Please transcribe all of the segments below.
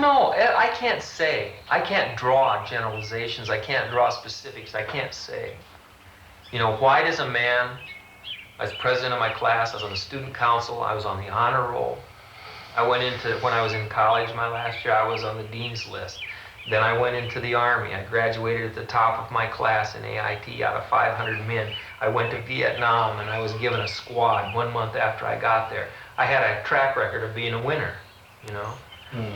know. I can't say. I can't draw generalizations. I can't draw specifics. I can't say. You know, why does a man, I was president of my class, I was on the student council, I was on the honor roll. When I was in college my last year, I was on the dean's list. Then I went into the Army. I graduated at the top of my class in AIT out of 500 men. I went to Vietnam and I was given a squad 1 month after I got there. I had a track record of being a winner, you know.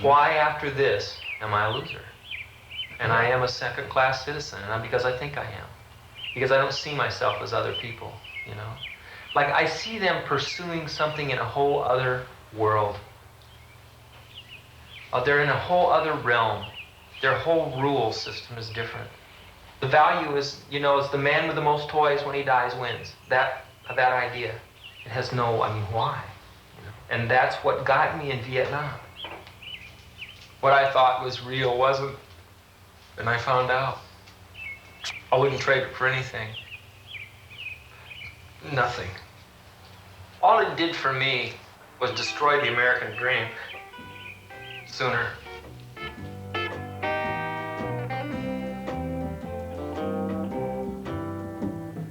Why after this am I a loser? And I am a second-class citizen, and because I think I am. Because I don't see myself as other people, you know. Like I see them pursuing something in a whole other world. They're in a whole other realm. Their whole rule system is different. The value is, you know, it's the man with the most toys when he dies wins. That idea. It has no, I mean, why? You know? And that's what got me in Vietnam. What I thought was real wasn't, and I found out. I wouldn't trade it for anything. Nothing. All it did for me was destroy the American dream sooner.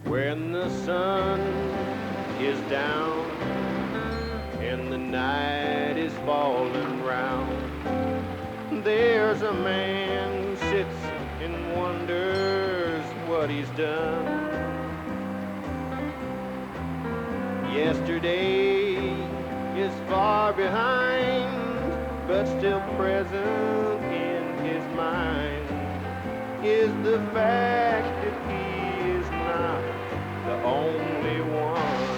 When the sun is down and the night is falling round, there's a man who sits and wonders what he's done. Yesterday is far behind, but still present in his mind is the fact that he is not the only one.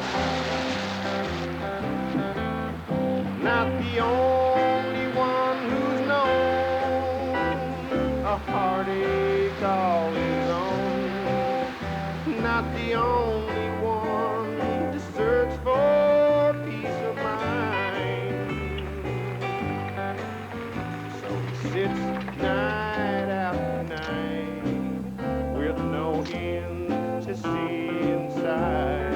Not the only one who's known a heartache all his own. Not the only one to search for peace of mind. So he sits night after night with no end to see inside,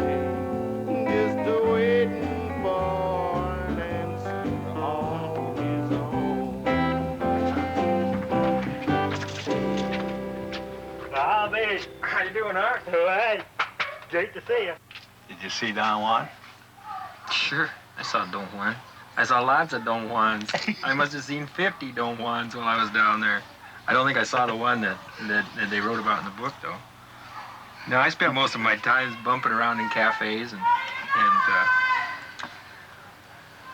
just waiting for an answer all his own. Barbey, how you doing, Art? All right. Great to see you. Did you see Don Juan? Sure, I saw Don Juan. I saw lots of Don Juans. I must have seen 50 Don Juans while I was down there. I don't think I saw the one that they wrote about in the book, though. No, I spent most of my time bumping around in cafes and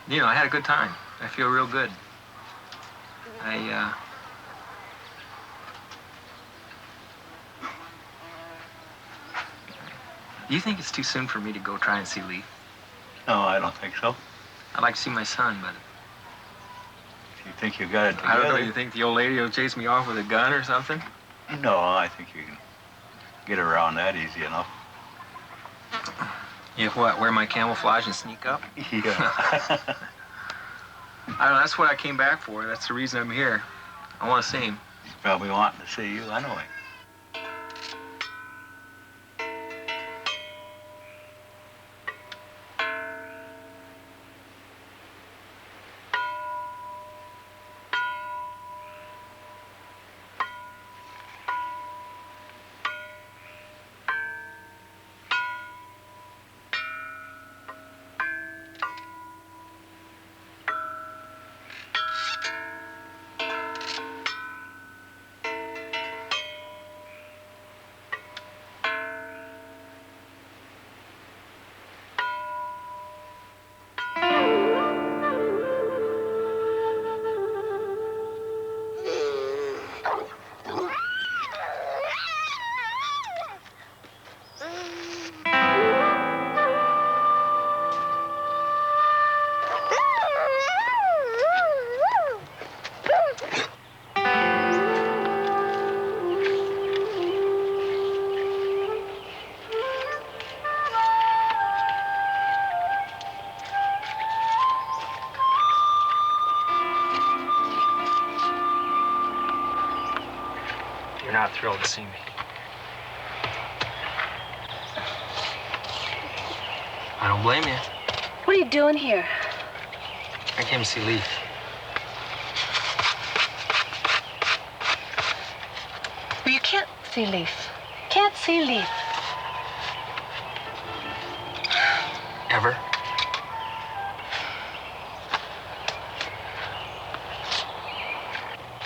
you know, I had a good time. I feel real good. Do you think it's too soon for me to go try and see Lief? No, I don't think so. I'd like to see my son, but If you think you've got it together. I don't know. You think the old lady will chase me off with a gun or something? No, I think you can get around that easy enough. If what, wear my camouflage and sneak up? Yeah. I don't know, that's what I came back for. That's the reason I'm here. I want to see him. He's probably wanting to see you anyway. You're not thrilled to see me. I don't blame you. What are you doing here? I came to see Lief. see Lief. Can't see Lief. Ever?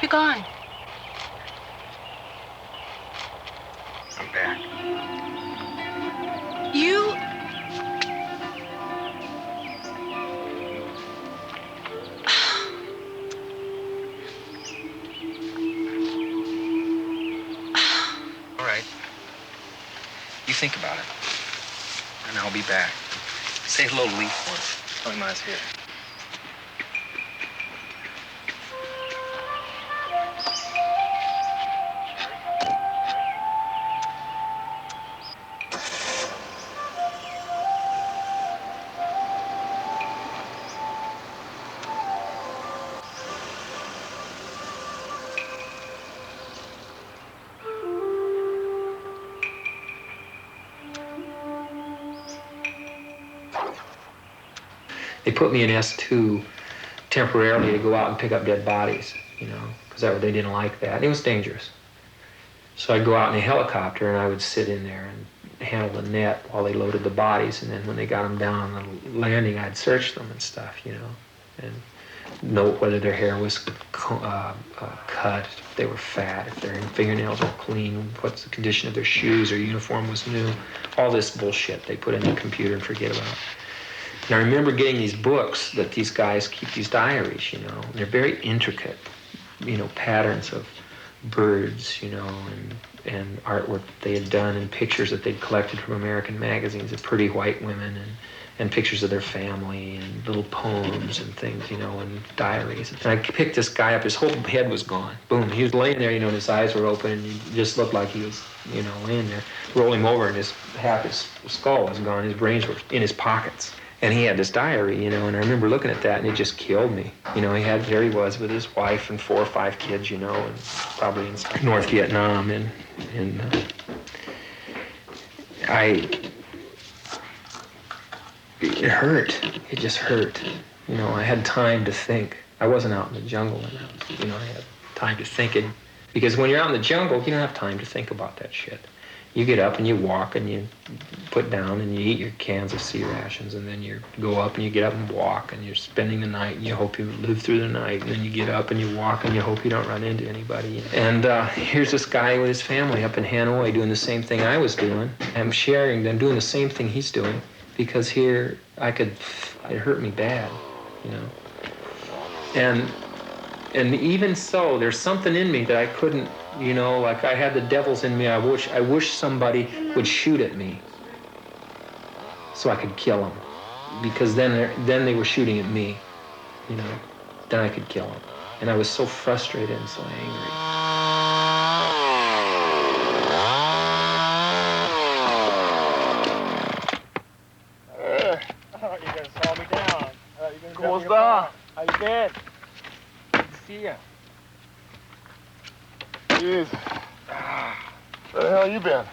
You're gone. I'm back. You... All right. You think about it. And I'll be back. Say hello to Lief for us. Tell him I was here. They put me in S2 temporarily to go out and pick up dead bodies, you know, because they didn't like that. It was dangerous. So I'd go out in a helicopter and I would sit in there and handle the net while they loaded the bodies. And then when they got them down on the landing, I'd search them and stuff, you know, and note whether their hair was cut, if they were fat, if their fingernails were clean, what's the condition of their shoes, or uniform was new. All this bullshit they put in the computer and forget about. And I remember getting these books that these guys keep, these diaries, you know. And they're very intricate, you know, patterns of birds, you know, and artwork they had done, and pictures that they'd collected from American magazines of pretty white women, and pictures of their family, and little poems and things, you know, and diaries. And I picked this guy up, his whole head was gone. Boom, he was laying there, you know, and his eyes were open, and he just looked like he was, you know, laying there. Roll him over, and half his skull was gone, his brains were in his pockets. And he had this diary, you know, and I remember looking at that, and it just killed me. You know, there he was with his wife and 4 or 5 kids, you know, and probably in North Vietnam, and it hurt. It just hurt. You know, I had time to think. I wasn't out in the jungle enough. You know, I had time to think. Because when you're out in the jungle, you don't have time to think about that shit. You get up and you walk and you put down and you eat your cans of sea rations, and then you go up and you get up and walk, and you're spending the night and you hope you live through the night, and then you get up and you walk and you hope you don't run into anybody. And here's this guy with his family up in Hanoi doing the same thing I was doing. I'm sharing them, doing the same thing he's doing, because here it hurt me bad, you know. And even so, there's something in me that I couldn't, you know, like I had the devils in me. I wish somebody would shoot at me so I could kill them, because then they were shooting at me, you know. Then I could kill them, and I was so frustrated and so angry. I thought you were going to slow me down. ¿Cómo está? How you been? Good to see you. Jeez. Where the hell you been?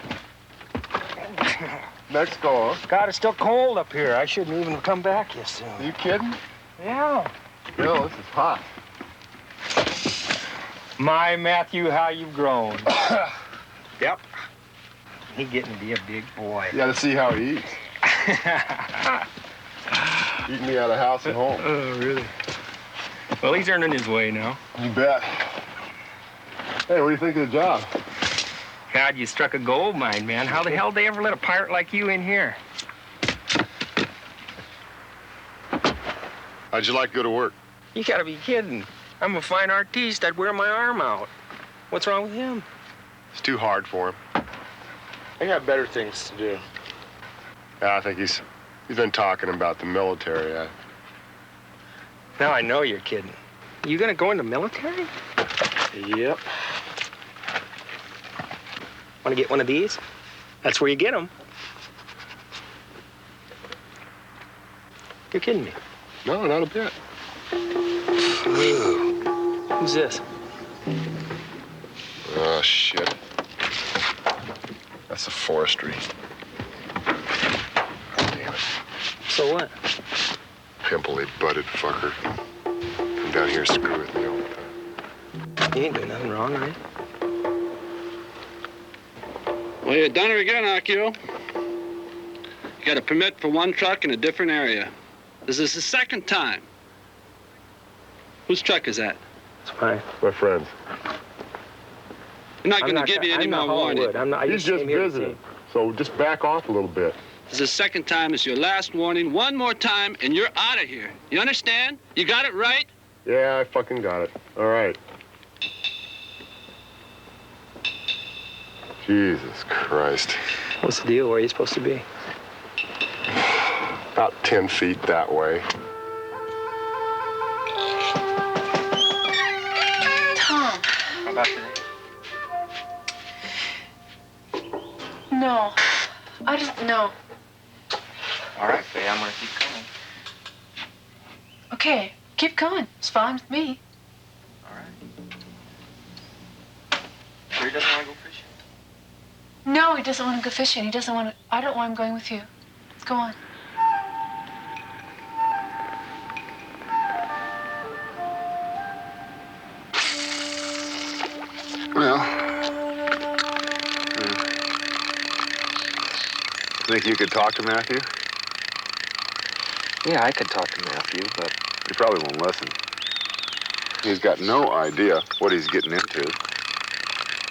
Mexico, huh? God, it's still cold up here. I shouldn't even have come back here soon. Are you kidding? Yeah. No, this is hot. My Matthew, how you've grown. Yep. He getting to be a big boy. You gotta see how he eats. Eating me out of house and home. Oh, really? Well, he's earning his way now. You bet. Hey, what do you think of the job? God, you struck a gold mine, man. How the hell did they ever let a pirate like you in here? How'd you like to go to work? You gotta be kidding. I'm a fine artiste. I'd wear my arm out. What's wrong with him? It's too hard for him. I got better things to do. Yeah, I think he's been talking about the military. Now I know you're kidding. You gonna go in the military? Yep. Want to get one of these? That's where you get them. You're kidding me. No, not a bit. Who's this? Oh, shit. That's a forestry. Oh, damn it. So what? Pimply butted fucker. Come down here, screw with me all the time. You ain't doing nothing wrong, right? Well, you done it again, Akio. You got a permit for one truck in a different area. This is the second time. Whose truck is that? It's mine. My friends. I'm not going to give you any more warning. He's just visiting, so just back off a little bit. This is the second time. It's your last warning. One more time, and you're out of here. You understand? You got it right? Yeah, I fucking got it. All right. Jesus Christ. What's the deal? Where are you supposed to be? About 10 feet that way. Tom. How about today? No. I don't know. All right, Faye, I'm gonna keep coming. Okay, keep going. It's fine with me. All right. Sure he doesn't want to go fishing? No, he doesn't want to go fishing. He doesn't want to. I don't want him going with you. Let's go on. Well, think you could talk to Matthew? Yeah, I could talk to Matthew, but He probably won't listen. He's got no idea what he's getting into.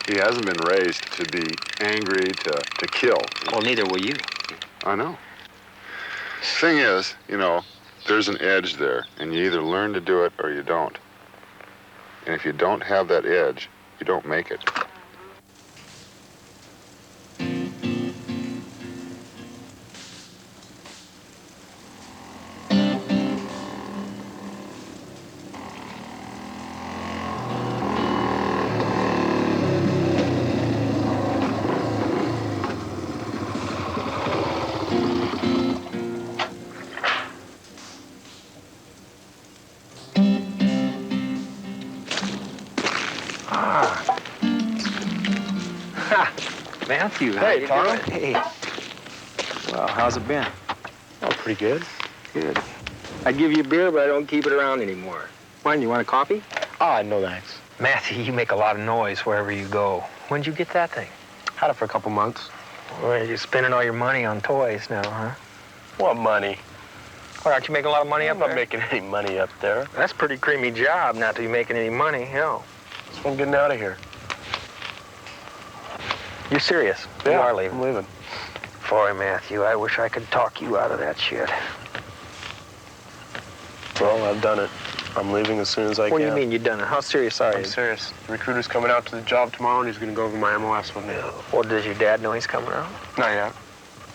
He hasn't been raised to be angry, to kill. well, neither will you. I know. Thing is, you know, there's an edge there, and you either learn to do it or you don't. And if you don't have that edge, you don't make it. Matthew, how Hey, you Tom. doing? Hey. Well, how's it been? Oh, pretty good. Good. I'd give you a beer, but I don't keep it around anymore. Wine, you want a coffee? Ah, no thanks. Matthew, you make a lot of noise wherever you go. When'd you get that thing? Had it for a couple months. Well, you're spending all your money on toys now, huh? What money? Well, aren't you making a lot of money up I'm not there? making any money up there. That's a pretty creamy job not to be making any money, hell. That's why I'm getting out of here. You're serious? Yeah, You are leaving. I'm leaving. Boy, Matthew, I wish I could talk you out of that shit. Well, I've done it. I'm leaving as soon as I What can. do you mean you've done it? How serious are you? I'm serious. The recruiter's coming out to the job tomorrow, and he's going to go over my MOS with me. Well, does your dad know he's coming out? Not yet.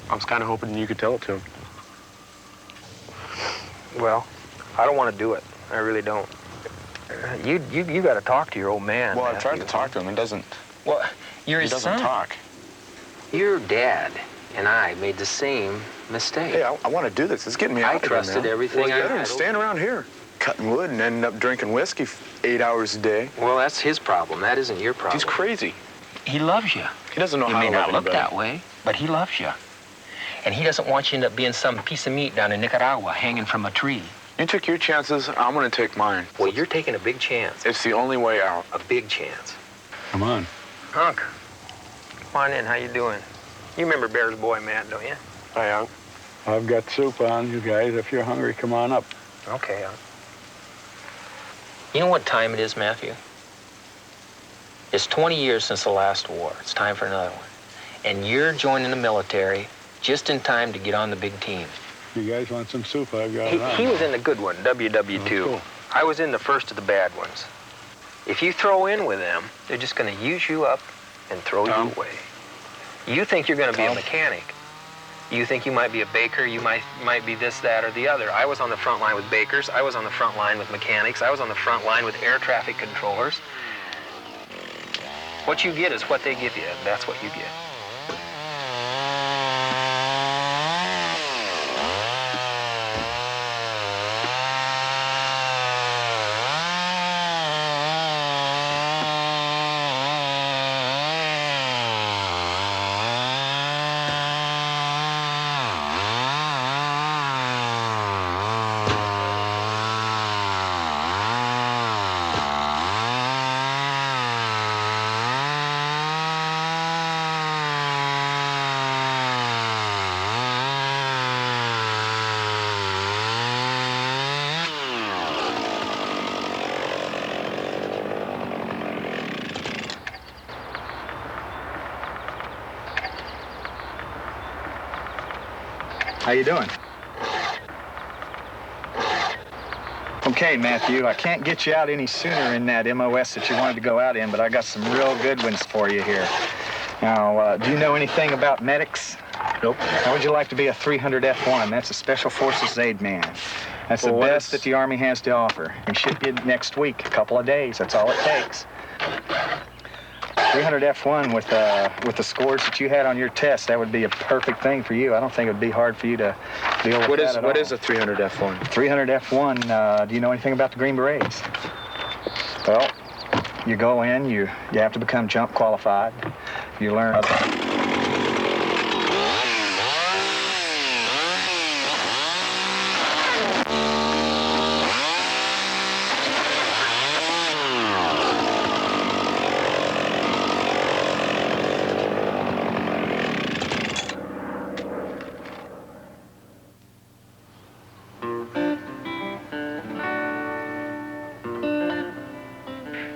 I was kind of hoping you could tell it to him. Well, I don't want to do it. I really don't. You got to talk to your old man. Well, I've tried to Matthew. talk to him. He doesn't. Well, you're He his doesn't son. talk. Your dad and I made the same mistake. Hey, I want to do this. It's getting me out I of here, trusted man. everything Well, I I didn't had. stand around here cutting wood and ending up drinking whiskey 8 hours a day. Well, that's his problem. That isn't your problem. He's crazy. He loves you. He doesn't know You how may to not love look anybody. that way, but he loves you. And he doesn't want you to end up being some piece of meat down in Nicaragua hanging from a tree. You took your chances. I'm going to take mine. Well, you're taking a big chance. It's the only way out. A big chance. Come on. Hunk, come on in. How you doing? You remember Bear's boy, Matt, don't you? Hi, Young. I've got soup on, you guys. If you're hungry, come on up. Okay, Hunk. You know what time it is, Matthew? It's 20 years since the last war. It's time for another one. And you're joining the military just in time to get on the big team. You guys want some soup? I've got it on. He was in the good one, WW2. Oh, cool. I was in the first of the bad ones. If you throw in with them, they're just going to use you up and throw you away. You think you're going to be a mechanic. You think you might be a baker, you might be this, that, or the other. I was on the front line with bakers. I was on the front line with mechanics. I was on the front line with air traffic controllers. What you get is what they give you. That's what you get. How you doing? Okay, Matthew, I can't get you out any sooner in that MOS that you wanted to go out in, but I got some real good ones for you here. Now, do you know anything about medics? Nope. How would you like to be a 300 F1? That's a Special Forces aid man. That's the best that the Army has to offer. We ship you next week, a couple of days. That's all it takes. 300 F1 with the scores that you had on your test, that would be a perfect thing for you. I don't think it would be hard for you to deal with that at all. What is a 300 F1? 300 F1, do you know anything about the Green Berets? Well, you go in, you have to become jump qualified. You learn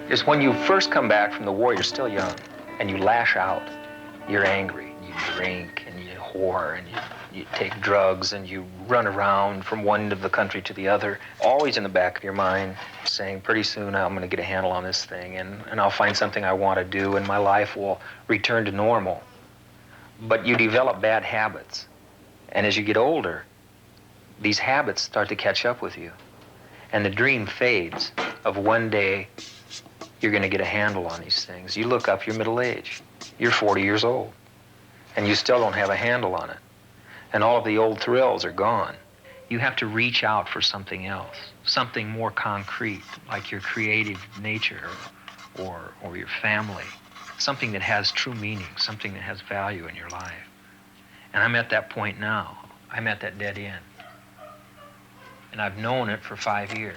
is when you first come back from the war, you're still young, and you lash out. You're angry, and you drink, and you whore, and you take drugs, and you run around from one end of the country to the other, always in the back of your mind, saying, pretty soon I'm going to get a handle on this thing, and I'll find something I want to do, and my life will return to normal. But you develop bad habits, and as you get older, these habits start to catch up with you, and the dream fades of one day you're going to get a handle on these things. You look up, you're middle-aged. You're 40 years old, and you still don't have a handle on it. And all of the old thrills are gone. You have to reach out for something else, something more concrete, like your creative nature or your family, something that has true meaning, something that has value in your life. And I'm at that point now. I'm at that dead end. And I've known it for 5 years.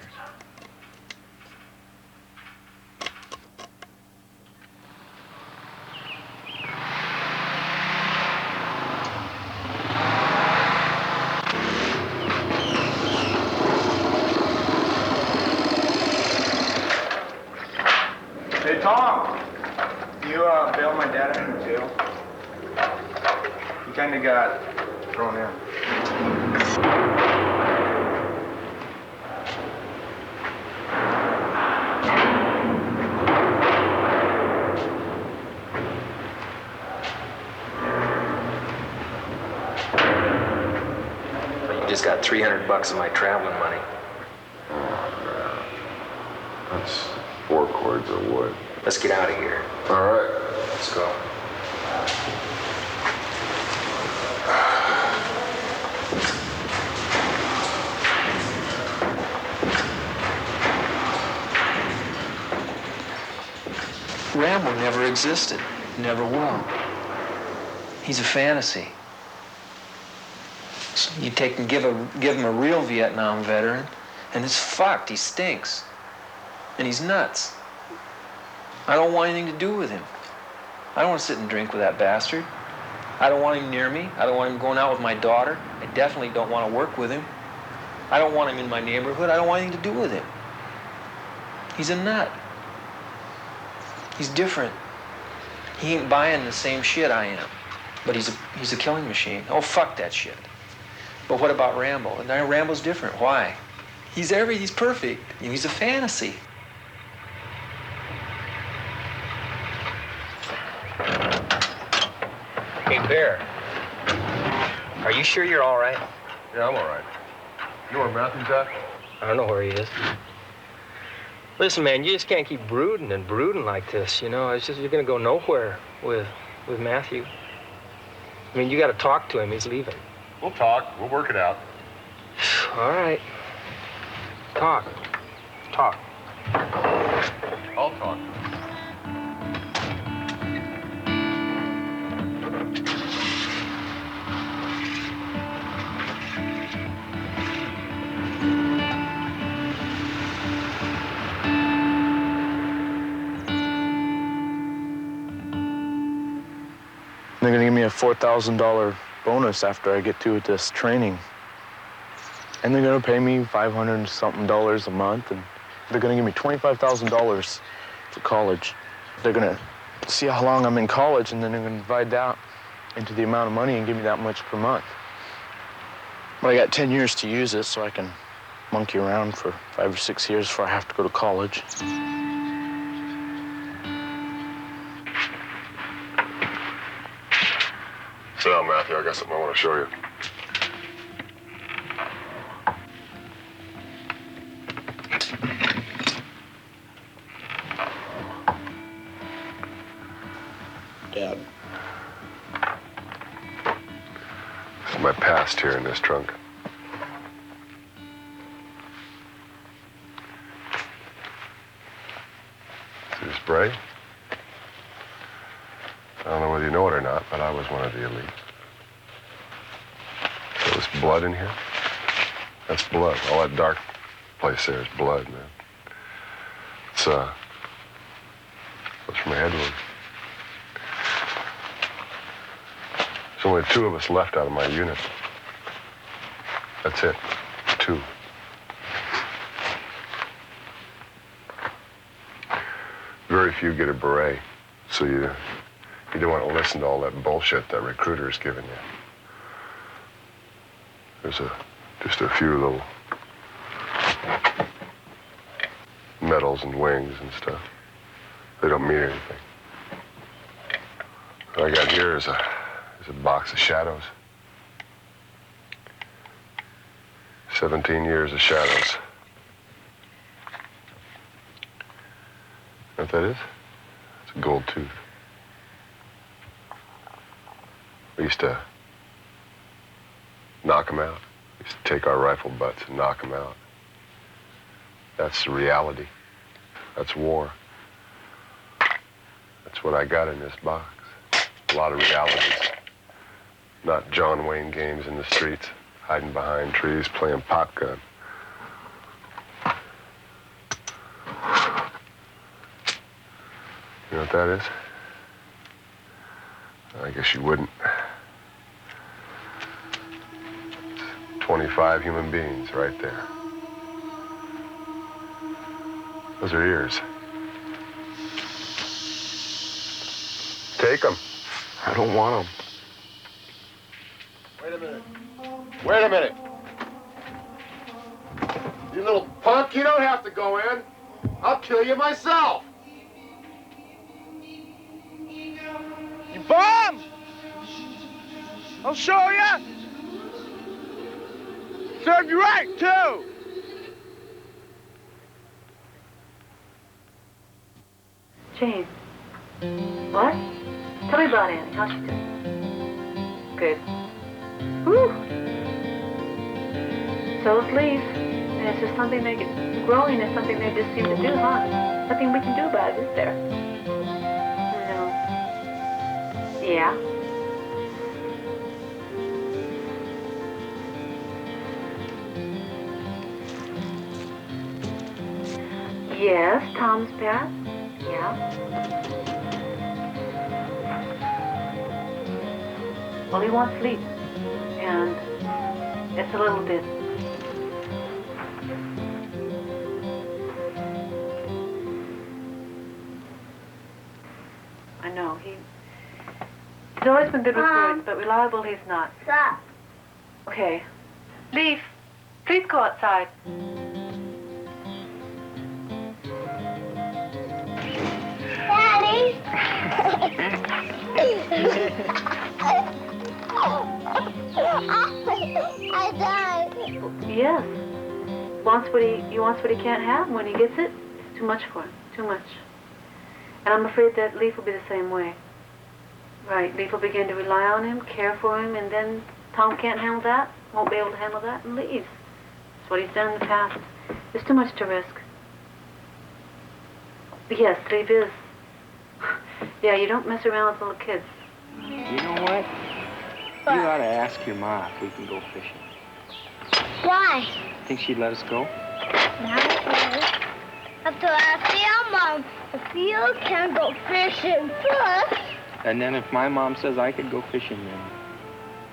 Hey, Tom, you bailed my dad out of jail. He kind of got thrown in. But you just got $300 of my traveling money. That's 4 cords of wood. Let's get out of here. All right. Let's go. Rambo never existed. Never will. He's a fantasy. You take and give him a real Vietnam veteran, and it's fucked. He stinks. And he's nuts. I don't want anything to do with him. I don't want to sit and drink with that bastard. I don't want him near me. I don't want him going out with my daughter. I definitely don't want to work with him. I don't want him in my neighborhood. I don't want anything to do with him. He's a nut. He's different. He ain't buying the same shit I am. But he's a killing machine. Oh, fuck that shit. But what about Rambo? And now Rambo's different. Why? He's perfect. He's a fantasy. Hey, Bear. Are you sure you're all right? Yeah, I'm all right. You know where Matthew's at? I don't know where he is. Listen, man, you just can't keep brooding and brooding like this, you know? It's just, you're gonna go nowhere with Matthew. I mean, you gotta talk to him. He's leaving. We'll talk. We'll work it out. All right. Talk. I'll talk. They're gonna give me a $4,000 bonus after I get through with this training. And they're gonna pay me $500-something a month, and they're gonna give me $25,000 for college. They're gonna see how long I'm in college, and then they're gonna divide that into the amount of money and give me that much per month. But I got 10 years to use it so I can monkey around for 5 or 6 years before I have to go to college. Sit down, Matthew. I got something I want to show you. Dad. This is my past here in this trunk. See this spray? I don't know whether you know it or not, but I was one of the elite. So this blood in here, that's blood. All that dark place there is blood, man. It's from a head wound. There's only 2 of us left out of my unit. That's it. 2. Very few get a beret, so you don't want to listen to all that bullshit that recruiter's giving you. There's just a few little medals and wings and stuff. They don't mean anything. What I got here is a box of shadows. 17 years of shadows. Know what that is? It's a gold tooth. We used to knock them out. We used to take our rifle butts and knock them out. That's the reality. That's war. That's what I got in this box. A lot of realities. Not John Wayne games in the streets, hiding behind trees, playing pop gun. You know what that is? I guess you wouldn't. It's 25 human beings right there. Those are ears. Take them. I don't want them. Wait a minute. Wait a minute. You little punk, you don't have to go in. I'll kill you myself. You bum! I'll show you. Serve you right, too. Jane. What? Tell me about Annie. How's she doing? Good. Whew. So is Lief. And it's just something they get growing is something they just seem to do, huh? Nothing we can do about it, is there? No. Yeah. Yes, Tom's passed. Yeah. Well, he wants sleep. And it's a little bit. I know, he's always been good with words, but reliable he's not. Stop. Okay. Lief, please go outside. Daddy. I died. Yes. He wants what he can't have. When he gets it, it's too much for him. Too much. And I'm afraid that Lief will be the same way. Right. Lief will begin to rely on him, care for him, and then Tom can't handle that, won't be able to handle that, and leaves. That's what he's done in the past. There's too much to risk. Yes, Lief is. Yeah, you don't mess around with little kids. You know what? You ought to ask your ma if we can go fishing. Why? Think she'd let us go? Not really. Have to ask your mom if you can go fishing first. And then if my mom says I could go fishing,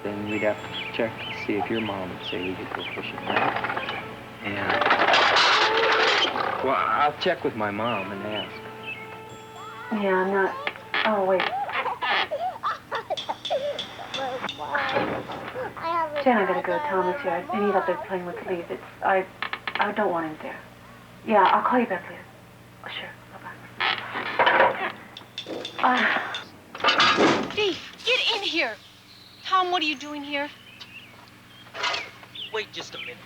then we'd have to check to see if your mom would say we could go fishing. And, well, I'll check with my mom and ask. Yeah, I'm not. Oh, wait. I have Jen, I gotta go. Tom is here. And he's out there playing with Lief. I don't want him there. Yeah, I'll call you back later. Oh, sure. Bye-bye. Lief, get in here. Tom, what are you doing here? Wait just a minute.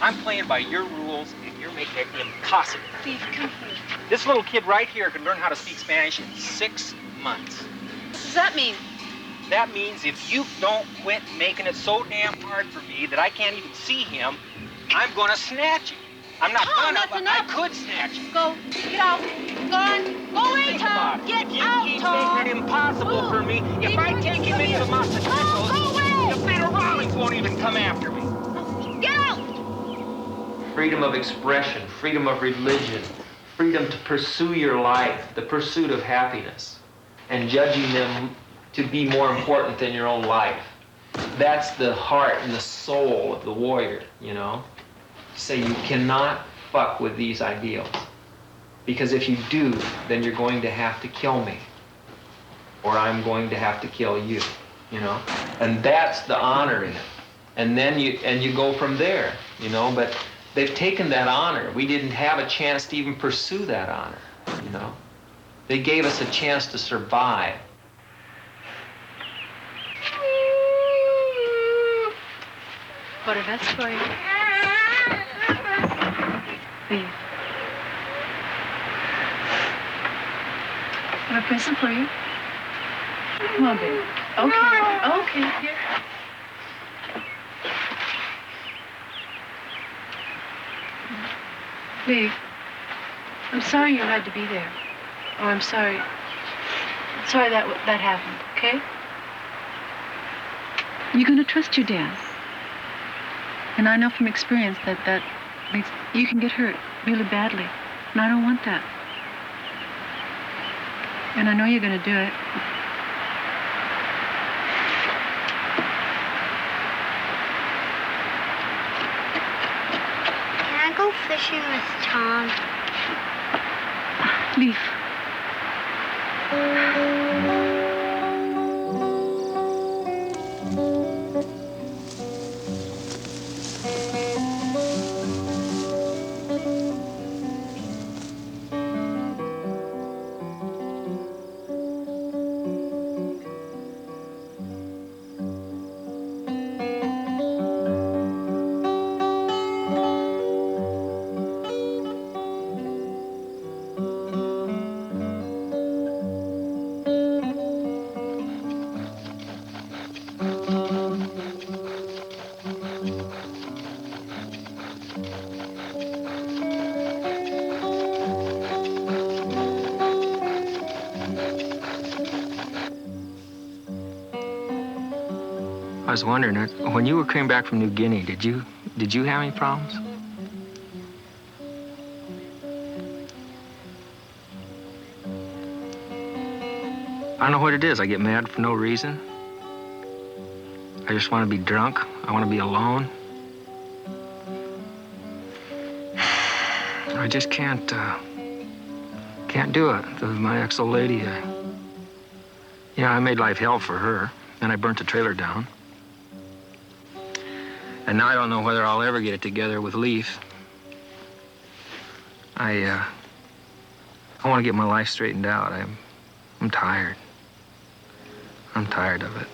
I'm playing by your rules, and you're making it impossible. Lief, come here. This little kid right here can learn how to speak Spanish in 6 months. What does that mean? That means if you don't quit making it so damn hard for me that I can't even see him, I'm gonna snatch him. I'm not Tom, gonna, that's but enough. I could snatch him. Go. Get out. Go on. Go away, Think Tom. about it. Get You out, keep Tom. making it impossible for me. If I take him into Los Angeles, Go away. the Federales won't even come after me. Get out. Freedom of expression, freedom of religion, freedom to pursue your life, the pursuit of happiness, and judging them to be more important than your own life. That's the heart and the soul of the warrior, you know? Say you cannot fuck with these ideals. Because if you do, then you're going to have to kill me. Or I'm going to have to kill you, you know? And that's the honor in it. And then you go from there, you know? But they've taken that honor. We didn't have a chance to even pursue that honor, you know? They gave us a chance to survive. What a that's for you. Lief. I have a present for you. Come on, baby. Okay, here. Lief, I'm sorry you had to be there. Oh, I'm sorry. Sorry that happened, okay? You're gonna trust your dad. And I know from experience that makes you can get hurt really badly. And I don't want that. And I know you're gonna do it. Can I go fishing with Tom? Lief. I was wondering, when you came back from New Guinea, did you have any problems? I don't know what it is. I get mad for no reason. I just want to be drunk. I want to be alone. I just can't do it with my ex-old lady. I made life hell for her, and I burnt the trailer down. And now I don't know whether I'll ever get it together with Lief. I want to get my life straightened out. I'm tired. I'm tired of it.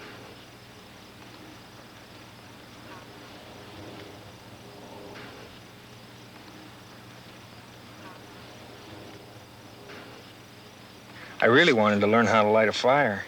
I really wanted to learn how to light a fire.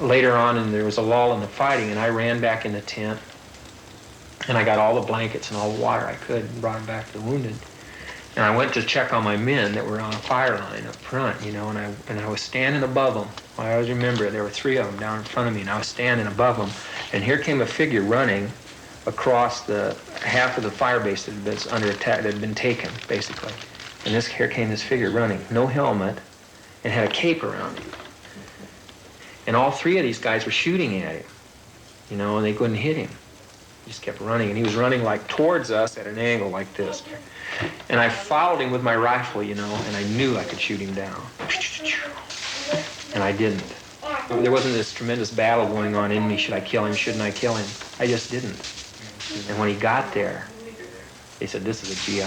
later on, and there was a lull in the fighting, and I ran back in the tent, and I got all the blankets and all the water I could and brought them back to the wounded. And I went to check on my men that were on a fire line up front, you know, and I was standing above them. I always remember there were 3 of them down in front of me, and I was standing above them, and here came a figure running across the half of the fire base that's under attack, that had been taken, basically. And here came this figure running, no helmet, and had a cape around him. And all 3 of these guys were shooting at him, you know, and they couldn't hit him. He just kept running, and he was running like towards us at an angle like this. And I followed him with my rifle, you know, and I knew I could shoot him down. And I didn't. There wasn't this tremendous battle going on in me. Should I kill him? Shouldn't I kill him? I just didn't. And when he got there, they said, this is a GI.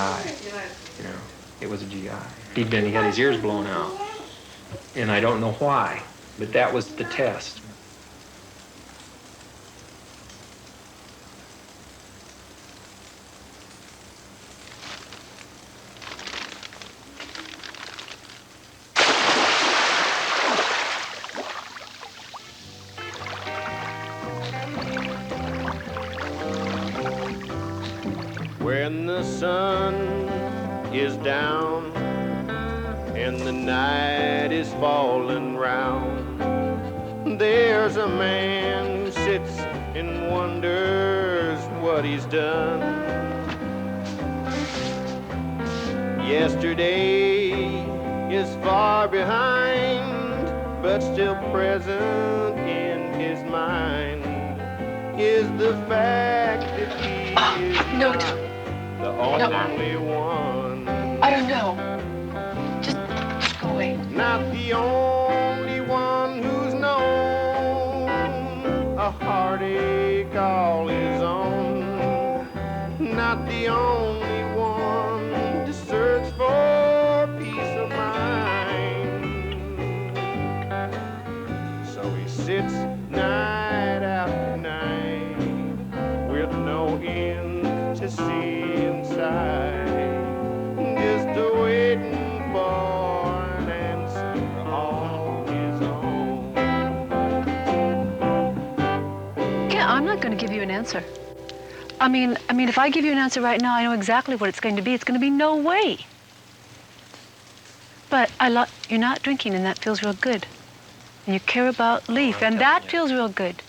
You know, it was a GI. He had his ears blown out. And I don't know why, but that was the test. When the sun is down and the night is falling round, there's a man who sits and wonders what he's done. Yesterday is far behind, but still present in his mind is the fact that he is no, not the only one. I don't know. Just go away. Not the only one who's known a heartache all his own. Not the only one to search for peace of mind. So he sits night after night with no end to see inside, just waiting for an answer all his own. Yeah, I'm not going to give you an answer. I mean, if I give you an answer right now, I know exactly what it's going to be. It's going to be no way. But you're not drinking, and that feels real good. And you care about Lief, and that feels real good.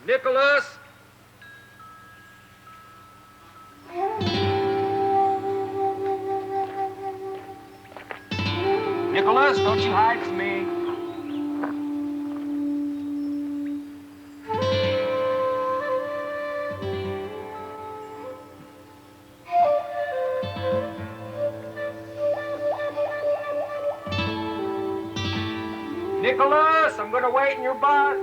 Nicholas! Nicholas, don't you hide from me. Nicholas, I'm gonna wait in your bus.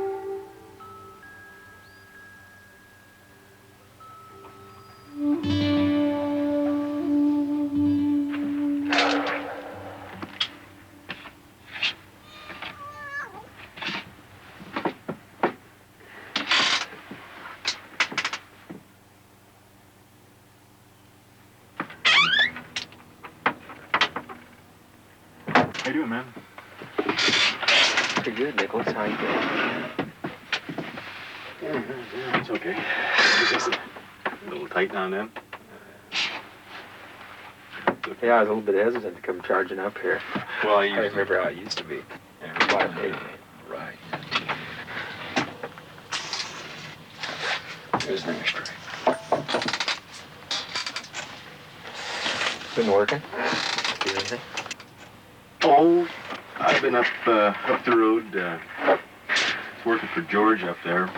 How you doing, man? Pretty good, Nicholas. How you doing? Yeah, it's okay. It's just a little tight now and then. Yeah, I was a little bit hesitant to come charging up here. Well, I remember how it used to be. Yeah, 5 days. Right. Here's the ashtray. Been working? Do anything? Oh, I've been up the road, working for George up there.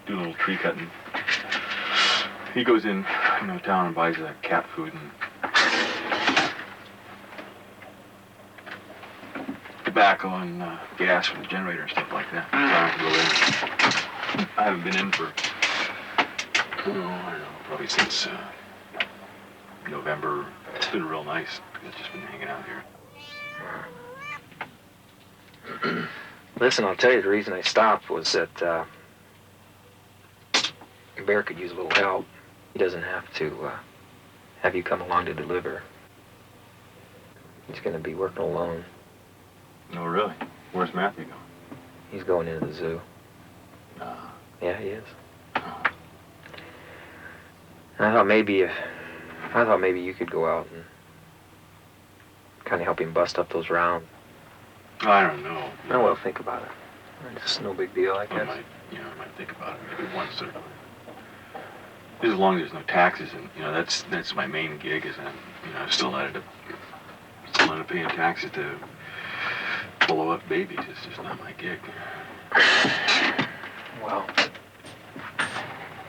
Do a little tree cutting. He goes in, town and buys cat food and tobacco and gas for the generator and stuff like that. So I have to go in. I haven't been in for, I don't know, probably since November. It's been real nice. I've just been hanging out here. Listen, I'll tell you, the reason I stopped was that Bear could use a little help. He doesn't have to have you come along to deliver. He's going to be working alone. No, really? Where's Matthew going? He's going into the zoo. Yeah, he is. I thought maybe you could go out and kind of help him bust up those rounds. I don't know. Oh, well, think about it. It's no big deal, I guess. I might think about it maybe once or as long as there's no taxes, and that's my main gig. Is that I'm still not paying taxes to blow up babies. It's just not my gig. Well,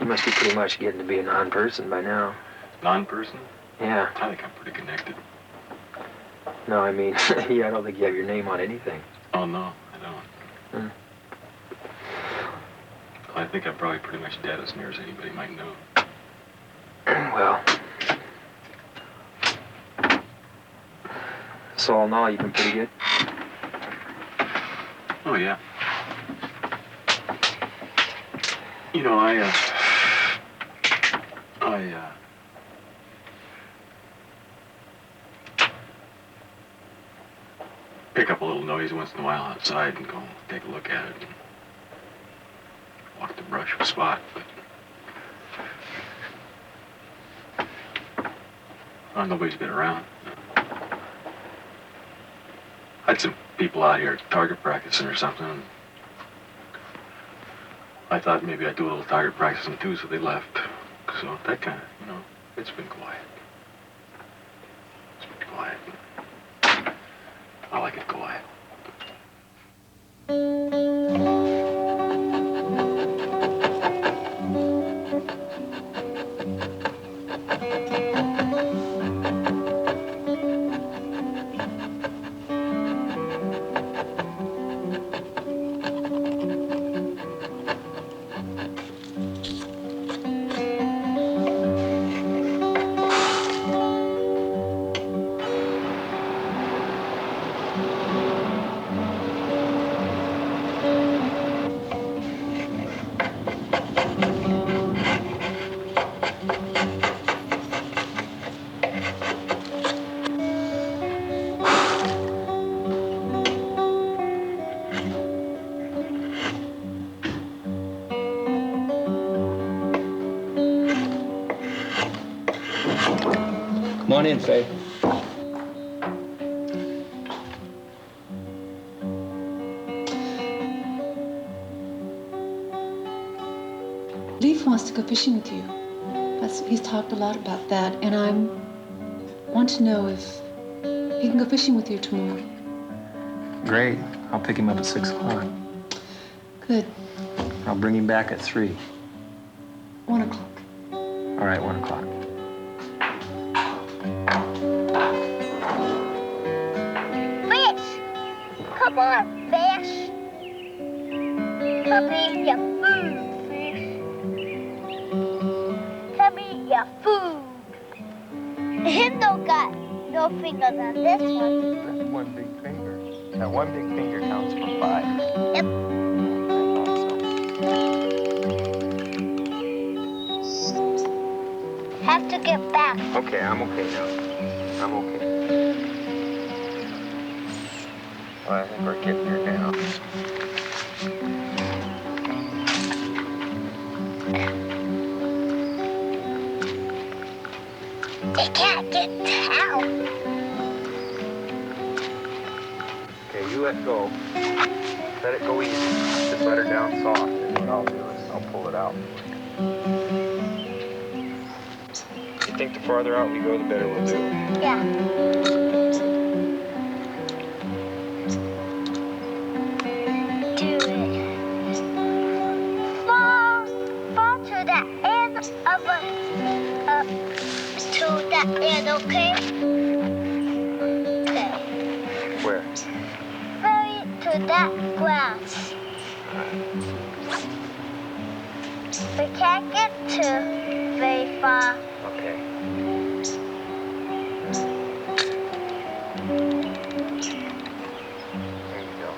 you must be pretty much getting to be a non-person by now. Non-person? Yeah. I think I'm pretty connected. No, I mean, yeah, I don't think you have your name on anything. Oh no, I don't. I think I'm probably pretty much dead as near as anybody might know. Well, so all in all, you've been pretty good? Oh, yeah. I pick up a little noise once in a while outside and go take a look at it and walk the brush of a spot, but nobody's been around. I had some people out here at target practicing or something. I thought maybe I'd do a little target practicing too, so they left. So that kind of, it's been quiet. It's been quiet. I like it quiet. Come on in, Faye. Lief wants to go fishing with you. He's talked a lot about that, and I want to know if he can go fishing with you tomorrow. Great. I'll pick him up at 6 o'clock. Good. I'll bring him back at 3. 1 o'clock. All right, 1 o'clock. Fish! Come on, fish! Come eat your food, fish. Come eat your food. Him don't got no fingers on this one. That's one big finger. That one big finger counts for 5. Yep. Have to get back. Okay, I'm okay now. I'm okay. Well, I think we're getting here now. They can't get down. let go. Let it go easy. Just let her down soft. And what I'll do is I'll pull it out. You think the farther out we go, the better we'll do. Yeah. Do it. Fall to the end of to the end, okay? Okay. Where? Very to that grass. We can't get too very far. Okay. There you go.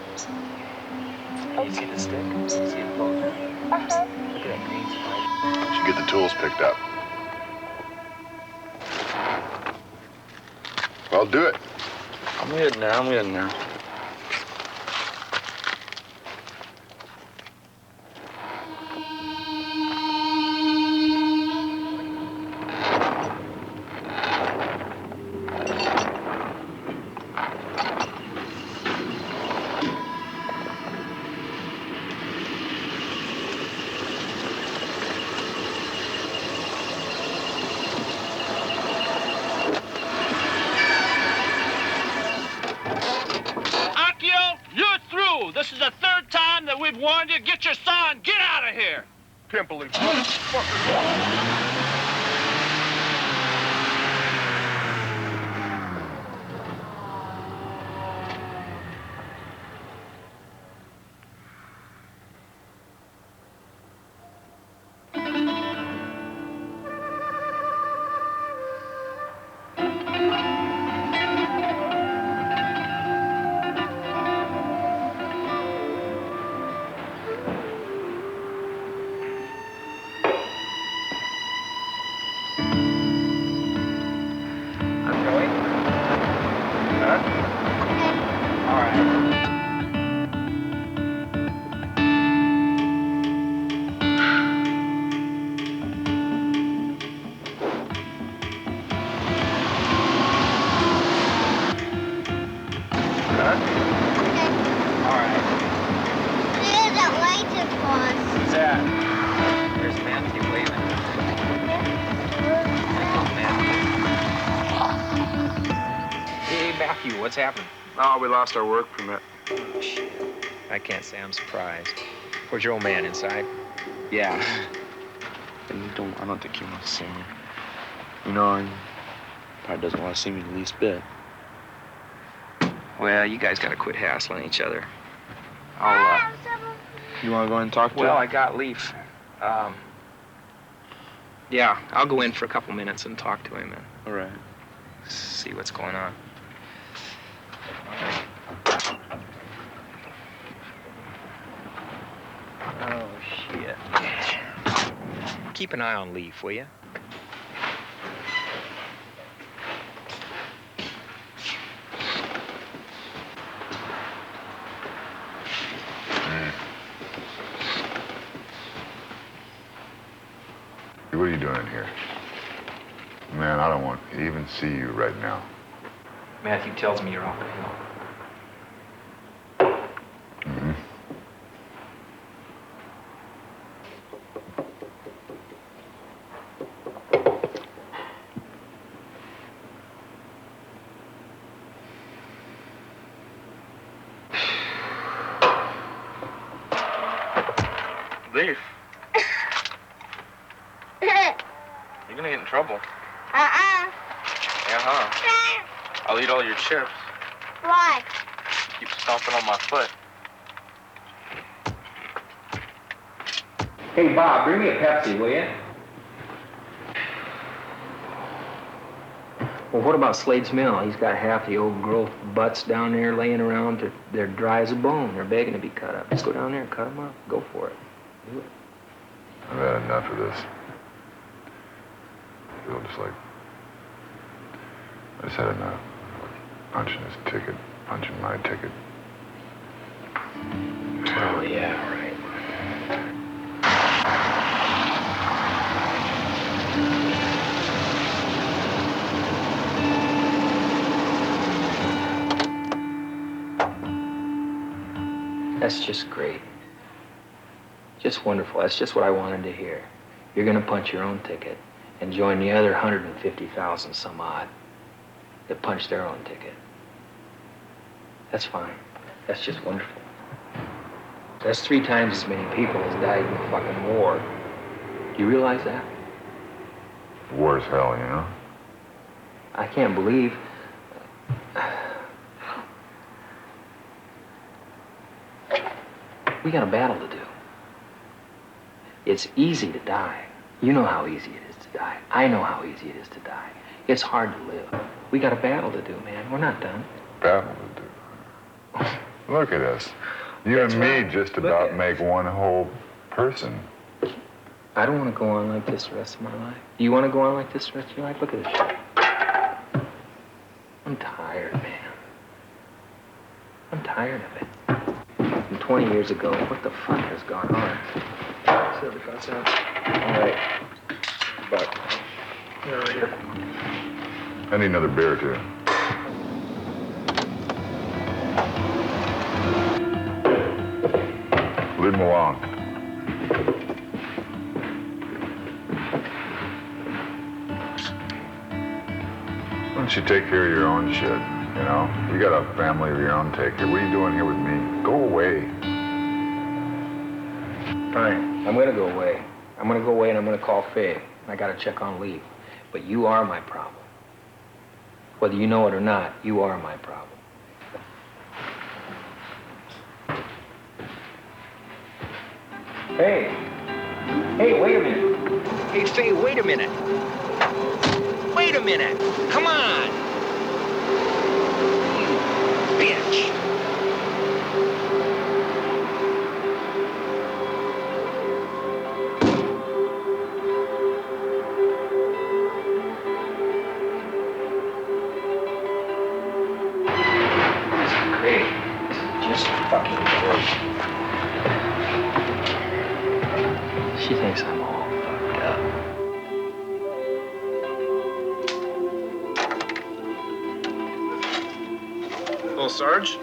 Can you see the stick? Can you see it floating? Uh-huh. Look at that green spike. Should get the tools picked up. Well, do it. I'm getting there. This is the third time that we've warned you. Get your saw and get out of here. Pimply. What's happened? Oh, we lost our work permit. Oh, shit. I can't say I'm surprised. Where's your old man, inside? Yeah. And I don't think he wants to see me. You know, and probably doesn't want to see me the least bit. Well, you guys gotta quit hassling each other. You want to go in and talk to him? Well, I got Lief. Yeah, I'll go in for a couple minutes and talk to him and all right. See what's going on. Oh, shit. Keep an eye on Lief, will you? What are you doing here? Man, I don't want to even see you right now. Matthew tells me you're off the hill. Mm-hmm. Lief. You're gonna get in trouble. Yeah, huh? I'll eat all your chips. Why? Keep stomping on my foot. Hey, Bob, bring me a Pepsi, will you? Well, what about Slade's Mill? He's got half the old growth butts down there laying around. They're dry as a bone. They're begging to be cut up. Just go down there and cut them up. Go for it. Do it. I've had enough of this. I feel just like I just had enough. Punching his ticket, punching my ticket. Oh, yeah, right. That's just great. Just wonderful. That's just what I wanted to hear. You're gonna punch your own ticket and join the other 150,000 some odd that punched their own ticket. That's fine. That's just wonderful. That's 3 times as many people as died in the fucking war. Do you realize that? War is hell, you know? I can't believe... We got a battle to do. It's easy to die. You know how easy it is to die. I know how easy it is to die. It's hard to live. We got a battle to do, man. We're not done. Battle to do. Look at us. You That's and me right. just Look about at make one whole person. I don't want to go on like this the rest of my life. Do you want to go on like this the rest of your life? Look at this shit. I'm tired, man. I'm tired of it. From 20 years ago, what the fuck has gone on? So the guts out. All right. But, right here. I need another beer, too. Leave him alone. Why don't you take care of your own shit, you know? You got a family of your own to take care. What are you doing here with me? Go away. Fine. I'm gonna go away. I'm gonna go away and I'm gonna call Faye. I gotta check on Lief. But you are my problem. Whether you know it or not, you are my problem. Hey. Hey, wait a minute. Hey, Faye, wait a minute. Wait a minute. Come on. You bitch. She thinks I'm all fucked up. Hello, Sarge?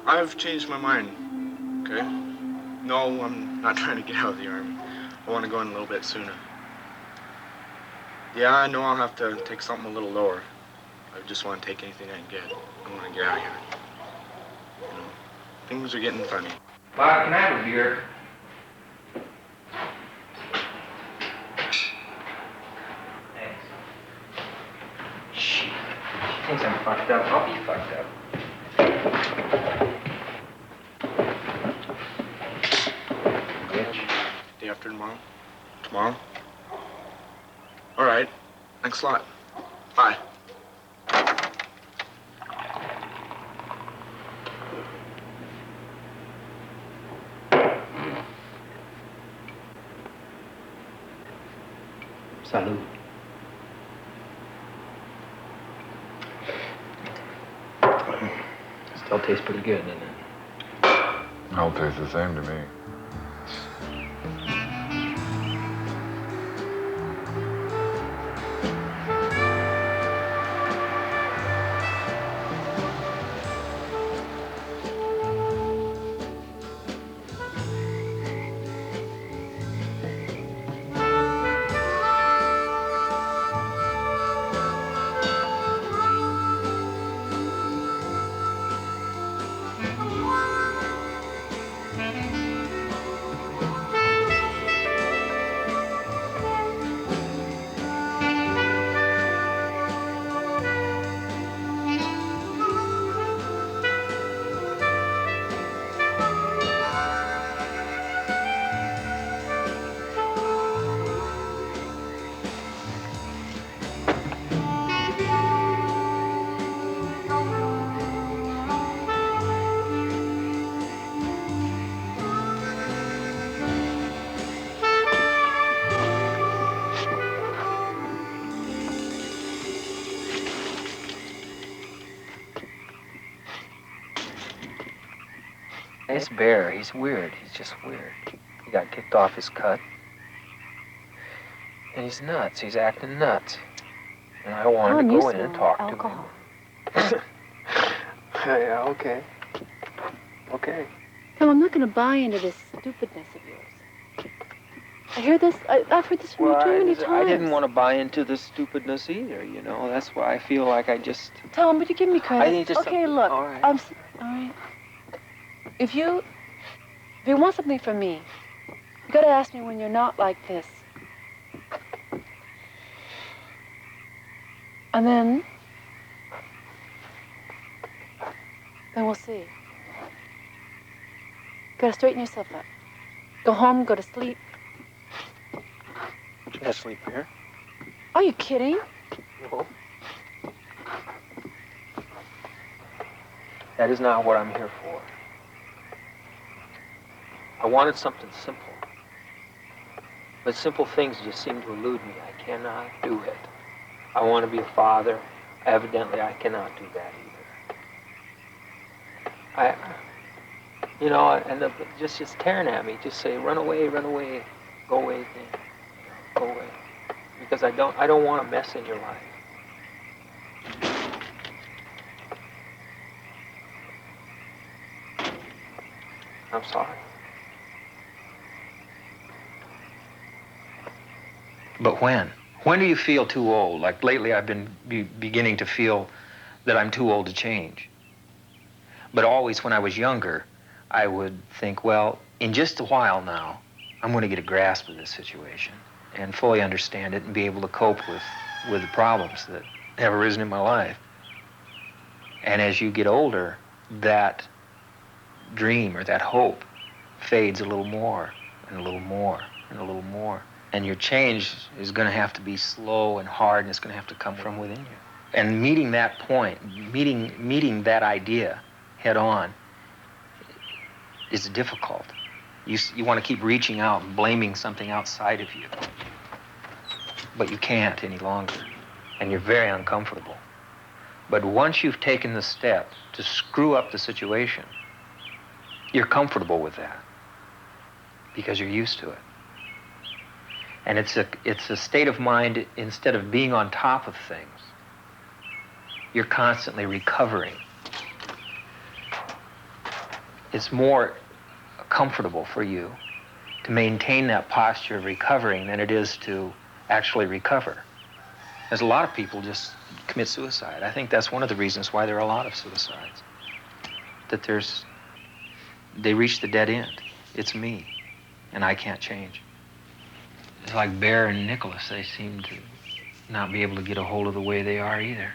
I've changed my mind, okay? No, I'm not trying to get out of the Army. I want to go in a little bit sooner. Yeah, I know I'll have to take something a little lower. I just want to take anything I can get. I want to get out of here. You know, things are getting funny. Bob, can I have a beer? Thanks. Shit. She thinks I'm fucked up. I'll be fucked up. Bitch. Day after tomorrow? Tomorrow? All right. Thanks a lot. Bye. Salud. Still tastes pretty good, doesn't it? All tastes the same to me. It's Bear. He's weird. He's just weird. He got kicked off his cut. And he's nuts. He's acting nuts. And I wanted to go in and talk to him. Yeah, okay. Okay. Tom, I'm not going to buy into this stupidness of yours. I hear this. I've heard this from you too many times. I didn't want to buy into the stupidness either, you know. That's why I feel like I just... Tom, would you give me credit? I think just... Okay, look. All right. All right. If you want something from me, you got to ask me when you're not like this. And then we'll see. You gotta straighten yourself up. Go home, go to sleep. Can I sleep here? Are you kidding? No. That is not what I'm here for. I wanted something simple. But simple things just seem to elude me. I cannot do it. I want to be a father. Evidently, I cannot do that either. And just tearing at me. Just say, run away, go away, thing. Go away. Because I don't want a mess in your life. I'm sorry. But when? When do you feel too old? Like lately I've been beginning to feel that I'm too old to change. But always when I was younger, I would think, well, in just a while now, I'm going to get a grasp of this situation and fully understand it and be able to cope with the problems that have arisen in my life. And as you get older, that dream or that hope fades a little more and a little more and a little more. And your change is going to have to be slow and hard, and it's going to have to come from within you. And meeting that point, meeting that idea head on is difficult. You want to keep reaching out and blaming something outside of you. But you can't any longer. And you're very uncomfortable. But once you've taken the step to screw up the situation, you're comfortable with that because you're used to it. And it's a state of mind, instead of being on top of things, you're constantly recovering. It's more comfortable for you to maintain that posture of recovering than it is to actually recover. There's a lot of people just commit suicide. I think that's one of the reasons why there are a lot of suicides. That they reach the dead end. It's me, and I can't change. It's like Bear and Nicholas. They seem to not be able to get a hold of the way they are either.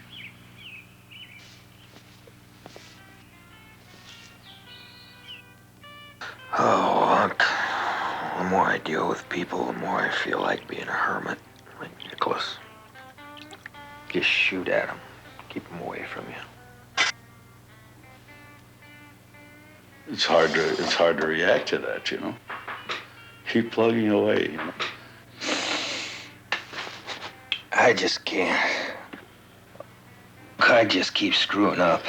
Oh, Unc. The more I deal with people, the more I feel like being a hermit, like Nicholas. Just shoot at them. Keep them away from you. It's hard to react to that, you know. Keep plugging away, you know. I just can't. I just keep screwing up.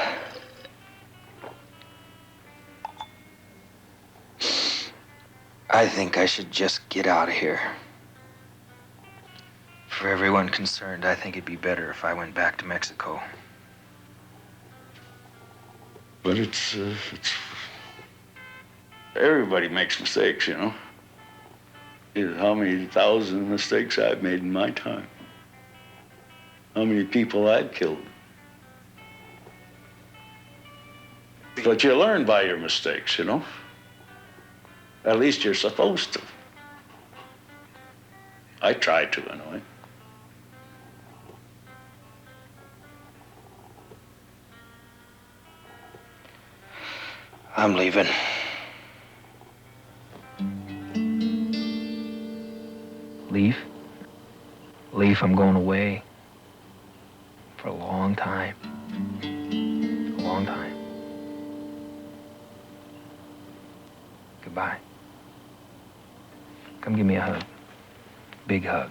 I think I should just get out of here. For everyone concerned, I think it'd be better if I went back to Mexico. But it's everybody makes mistakes, you know. How many thousand mistakes I've made in my time. How many people I've killed. But you learn by your mistakes, you know. At least you're supposed to. I try to, anyway. I'm leaving. Lief, I'm going away. For a long time. A long time. Goodbye. Come give me a hug. Big hug.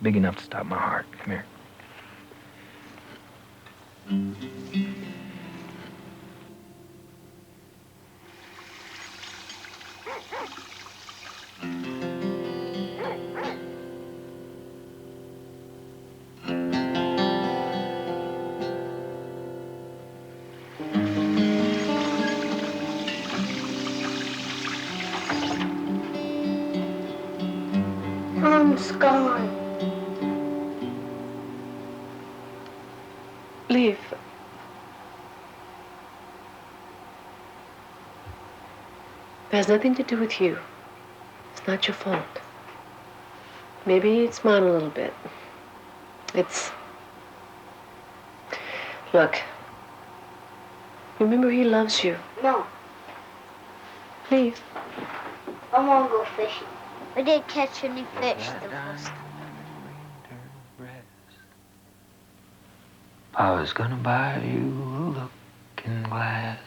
Big enough to stop my heart. Come here. It's gone. Lief. It has nothing to do with you. It's not your fault. Maybe it's mine a little bit. Look. Remember, he loves you. No. Lief. I want to go fishing. We didn't catch any fish the first time. I was gonna buy you a looking glass.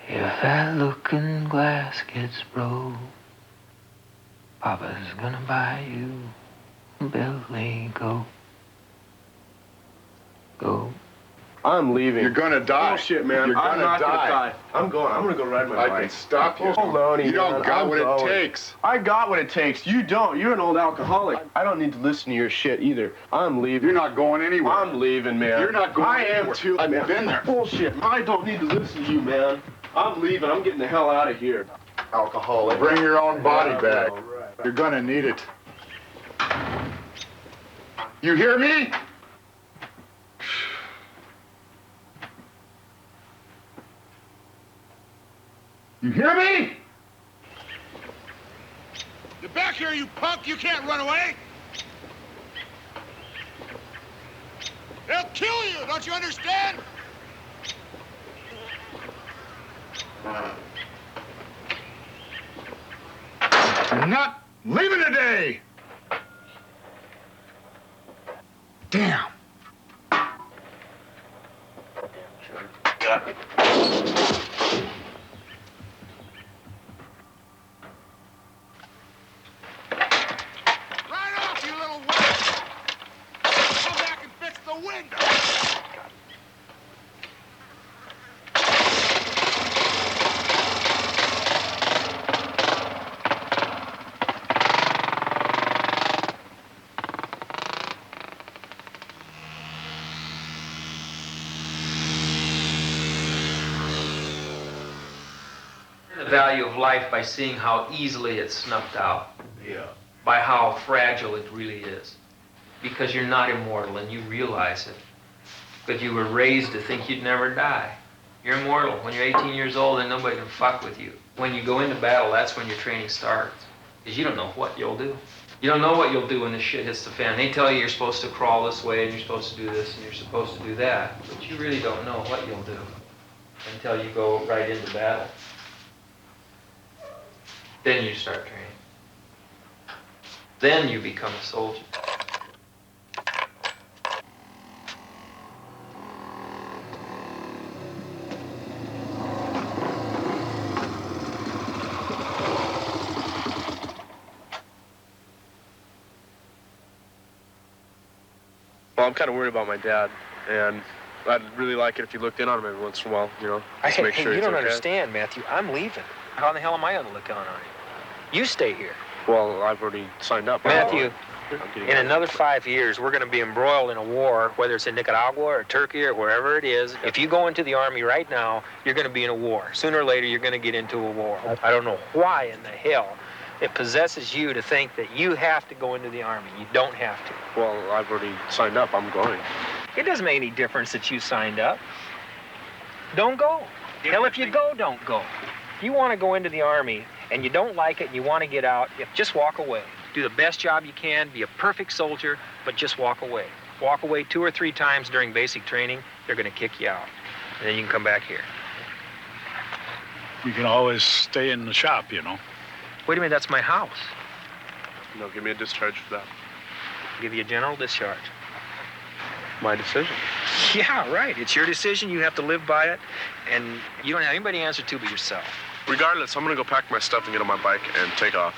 If that looking glass gets broke, Papa's gonna buy you a belly goat. Go. I'm leaving. You're gonna die. Bullshit, man. You're I'm gonna not die. gonna die. I'm gonna go ride my bike. I can stop you. Hold on, You don't man. got I'm what going. it takes. I got what it takes. You don't. You're an old alcoholic. I don't need to listen to your shit either. I'm leaving. You're not going anywhere. I'm leaving, man. You're not going I anywhere. am too. I've been there. Bullshit. I don't need to listen to you, man. I'm leaving. I'm getting the hell out of here. Alcoholic. Bring your own body back. Well, right. You're gonna need it. You hear me? You hear me? Get back here, you punk! You can't run away! They'll kill you, don't you understand? You're not leaving today! Damn. Got it. Right off, you little wimp! Come back and fix the window! The value of life by seeing how easily it's snuffed out. Yeah. By how fragile it really is. Because you're not immortal and you realize it. But you were raised to think you'd never die. You're immortal. When you're 18 years old and nobody can fuck with you. When you go into battle, that's when your training starts. Because you don't know what you'll do. You don't know what you'll do when the shit hits the fan. They tell you you're supposed to crawl this way and you're supposed to do this and you're supposed to do that. But you really don't know what you'll do until you go right into battle. Then you start training. Then you become a soldier. Well, I'm kind of worried about my dad, and I'd really like it if you looked in on him every once in a while, you know, just to make sure you he's don't okay. understand, Matthew. I'm leaving. How in the hell am I gonna look on you? You stay here. Well, I've already signed up. Matthew, in another 5 years, we're going to be embroiled in a war, whether it's in Nicaragua or Turkey or wherever it is. If you go into the Army right now, you're going to be in a war. Sooner or later, you're going to get into a war. I don't know why in the hell it possesses you to think that you have to go into the Army. You don't have to. Well, I've already signed up. I'm going. It doesn't make any difference that you signed up. Don't go. Hell, if you go, don't go. If you want to go into the Army and you don't like it and you want to get out, just walk away. Do the best job you can, be a perfect soldier, but just walk away. Walk away 2 or 3 times during basic training, they're going to kick you out. And then you can come back here. You can always stay in the shop, you know. Wait a minute, that's my house. No, give me a discharge for that. I'll give you a general discharge. My decision. Yeah, right. It's your decision. You have to live by it. And you don't have anybody to answer to but yourself. Regardless, I'm going to go pack my stuff and get on my bike and take off.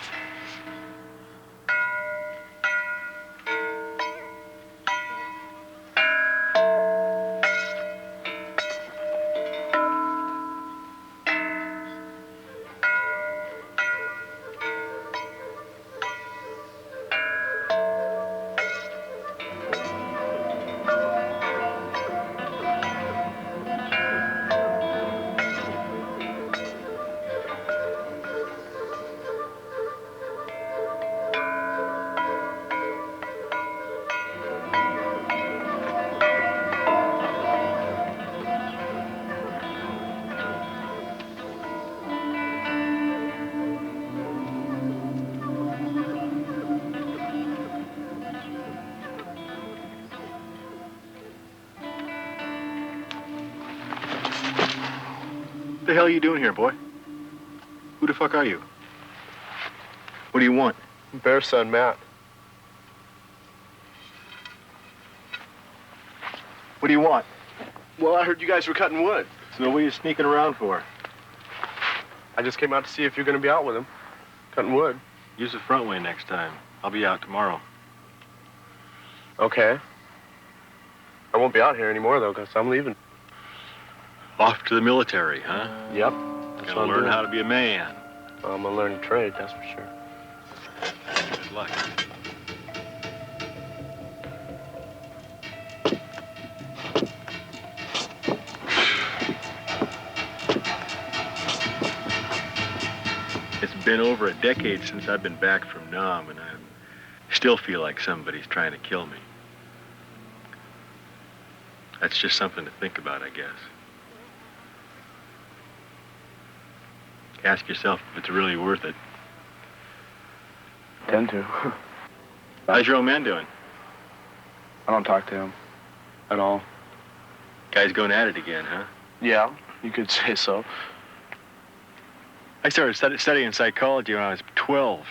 the hell are you doing here, boy? Who the fuck are you? What do you want? Bear's son, Matt. What do you want? Well, I heard you guys were cutting wood. So what are you sneaking around for? I just came out to see if you're going to be out with him. Cutting wood. Use the front way next time. I'll be out tomorrow. Okay. I won't be out here anymore, though, because I'm leaving. Off to the military, huh? Yep. Gotta learn how to be a man. Well, I'm going to learn a trade, that's for sure. Good luck. It's been over a decade since I've been back from Nam, and I still feel like somebody's trying to kill me. That's just something to think about, I guess. Ask yourself if it's really worth it. Tend to. How's your old man doing? I don't talk to him at all. Guy's going at it again, huh? Yeah, you could say so. I started studying psychology when I was 12.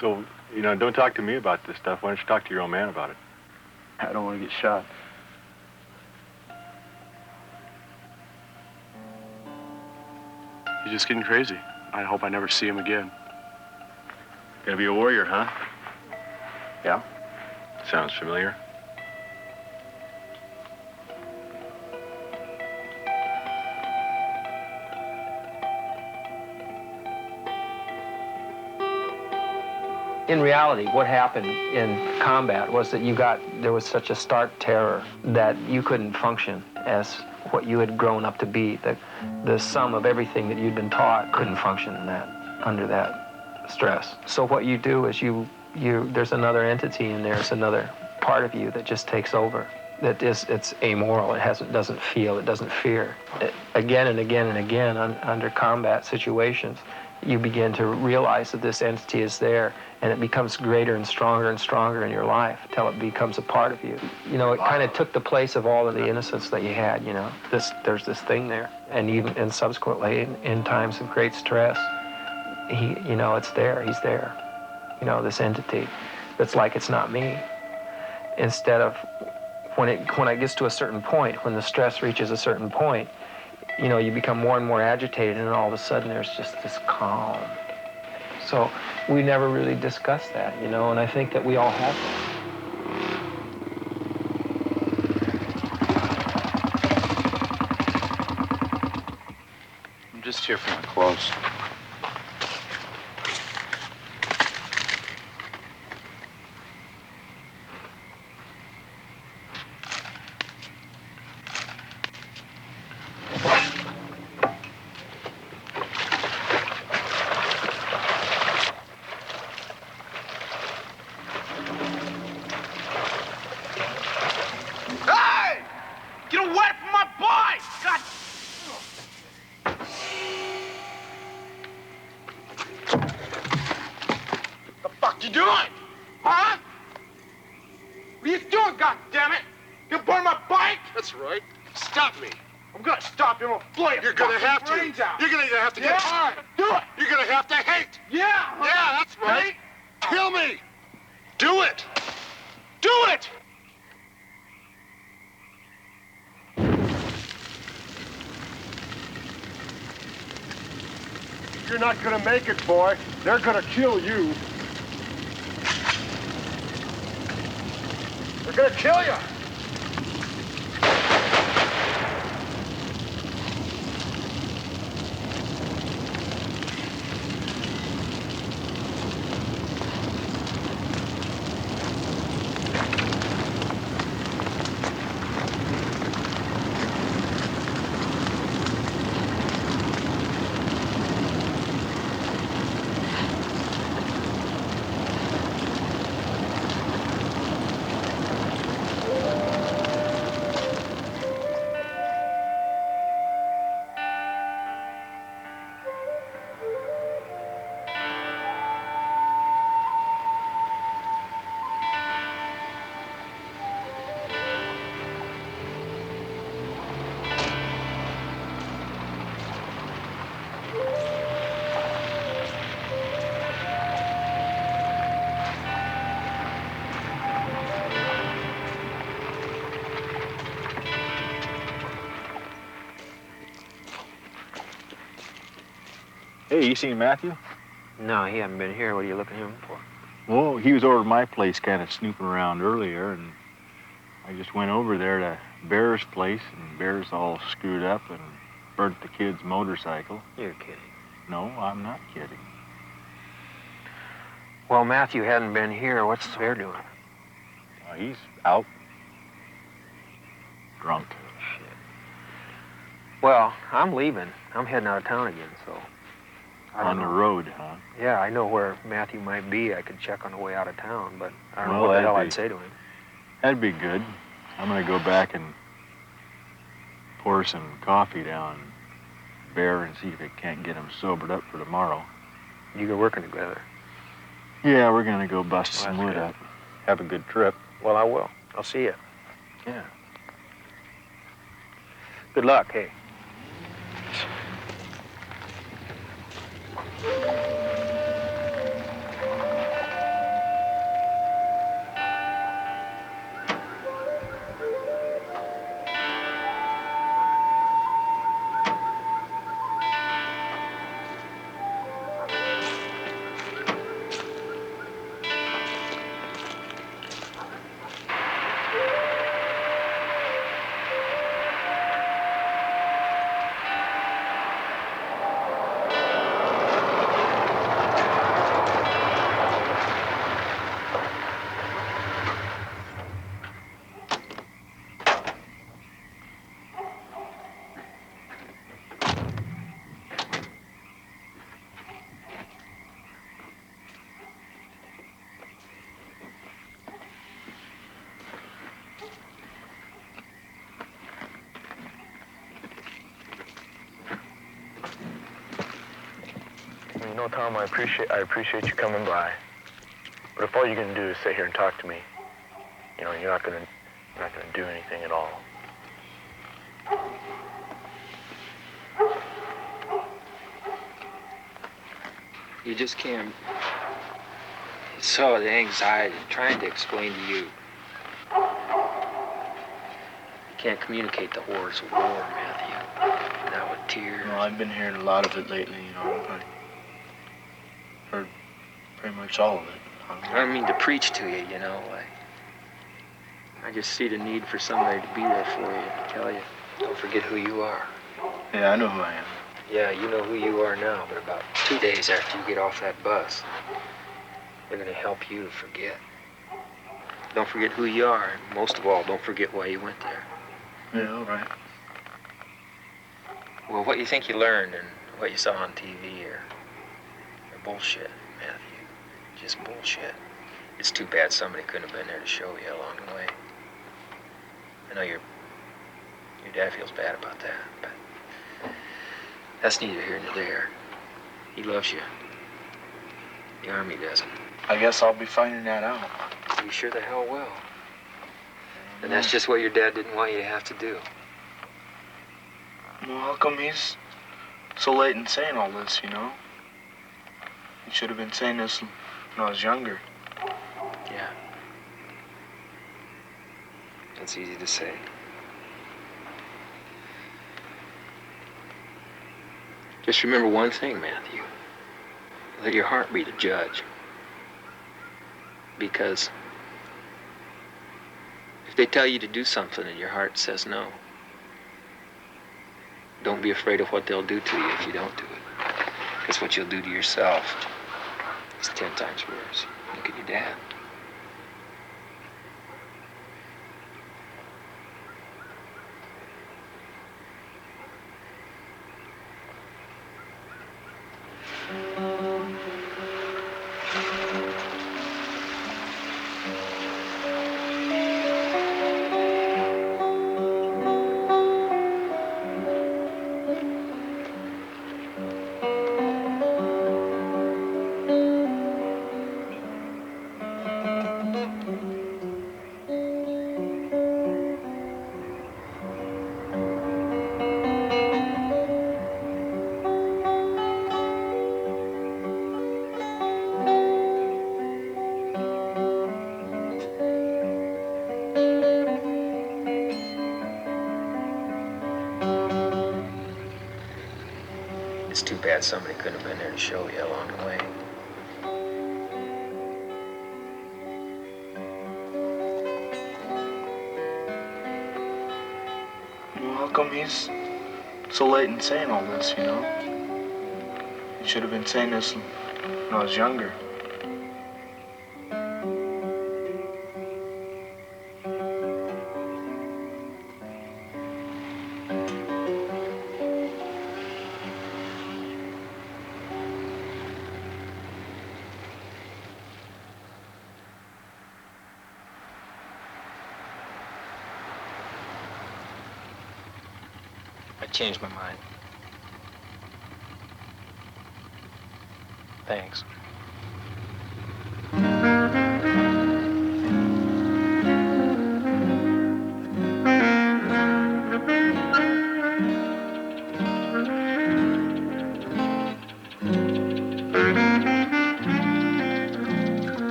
So, you know, don't talk to me about this stuff. Why don't you talk to your old man about it? I don't want to get shot. He's just getting crazy. I hope I never see him again. Gonna be a warrior, huh? Yeah. Sounds familiar. In reality, what happened in combat was that there was such a stark terror that you couldn't function as what you had grown up to be. The sum of everything that you'd been taught couldn't function under that stress. So what you do is there's another entity in there, it's another part of you that just takes over. It's amoral, it doesn't feel, it doesn't fear. Again and again and again under combat situations, you begin to realize that this entity is there, and it becomes greater and stronger in your life until it becomes a part of you. You know, it kind of took the place of all of the innocence that you had, you know. There's this thing there. And subsequently, in times of great stress, it's there, he's there. You know, this entity that's like it's not me. Instead of, when it gets to a certain point, when the stress reaches a certain point, you know, you become more and more agitated, and all of a sudden there's just this calm. So we never really discussed that, you know, and I think that we all have that. I'm just here for my clothes. You're not gonna make it, boy. They're gonna kill you. They're gonna kill you. Hey, you seen Matthew? No, he hasn't been here. What are you looking at him for? Well, he was over at my place kind of snooping around earlier, and I just went over there to Bear's place, and Bear's all screwed up and burnt the kid's motorcycle. You're kidding. No, I'm not kidding. Well, Matthew hadn't been here. What's Bear doing? He's out. Drunk. Shit. Well, I'm leaving. I'm heading out of town again, so... On the road, huh? Yeah, I know where Matthew might be. I could check on the way out of town, but I don't know Well, what the hell I'd say to him. That'd be good. I'm gonna go back and pour some coffee down Bear and see if it can't get him sobered up for tomorrow. You go working together? Yeah, we're gonna go bust some wood up. Have a good trip. Well, I will. I'll see you. Yeah. Good luck, hey. You know, Tom, I appreciate you coming by. But if all you're gonna do is sit here and talk to me, you know, you're not gonna do anything at all. You just can't. So the anxiety, trying to explain to you. You can't communicate the horrors of war, Matthew. Not with tears. Well, I've been hearing a lot of it lately, you know. I heard pretty much all of it. I don't mean to preach to you, you know. I just see the need for somebody to be there for you and tell you, don't forget who you are. Yeah, I know who I am. Yeah, you know who you are now, but about 2 days after you get off that bus, they're going to help you to forget. Don't forget who you are, and most of all, don't forget why you went there. Yeah, all right. Well, what you think you learned and what you saw on TV are bullshit, Matthew. Just bullshit. It's too bad somebody couldn't have been there to show you along the way. I know your dad feels bad about that, but that's neither here nor there. He loves you. The Army doesn't. I guess I'll be finding that out. You sure the hell will. And that's just what your dad didn't want you to have to do. Well, how come he's so late in saying all this, you know? He should have been saying this when I was younger. Yeah. That's easy to say. Just remember one thing, Matthew. Let your heart be the judge. Because if they tell you to do something and your heart says no, don't be afraid of what they'll do to you if you don't do it. Because what you'll do to yourself is 10 times worse. Look at your dad. It's too bad somebody couldn't have been there to show you along the way. Well, how come he's so late in saying all this, you know? He should have been saying this when I was younger. I changed my mind. Thanks.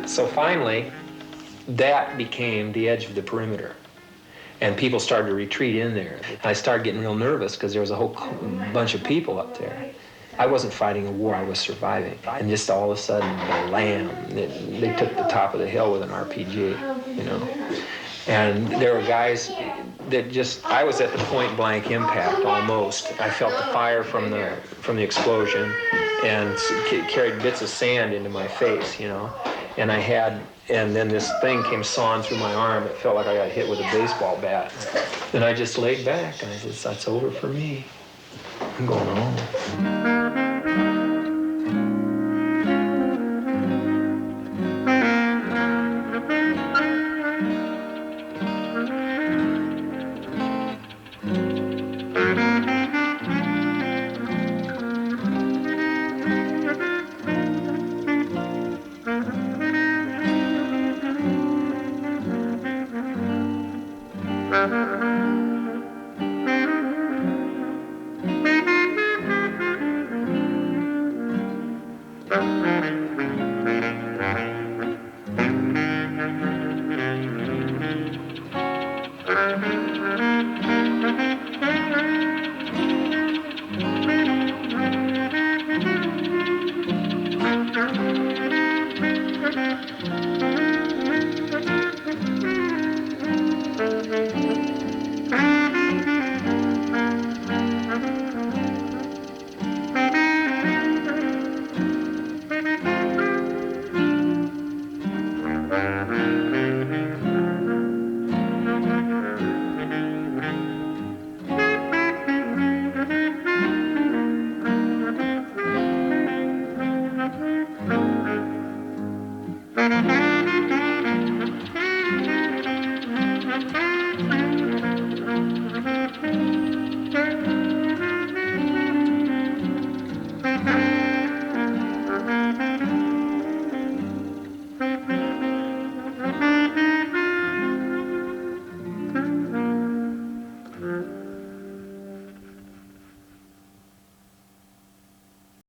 So finally, that became the edge of the perimeter. And people started to retreat in there. I started getting real nervous because there was a whole bunch of people up there. I wasn't fighting a war, I was surviving. And just all of a sudden, blam, they took the top of the hill with an RPG, you know. And there were guys that just, I was at the point blank impact almost. I felt the fire from the explosion and carried bits of sand into my face, you know. And then this thing came sawing through my arm. It felt like I got hit with a baseball bat. Then I just laid back and I said, that's over for me. I'm going home.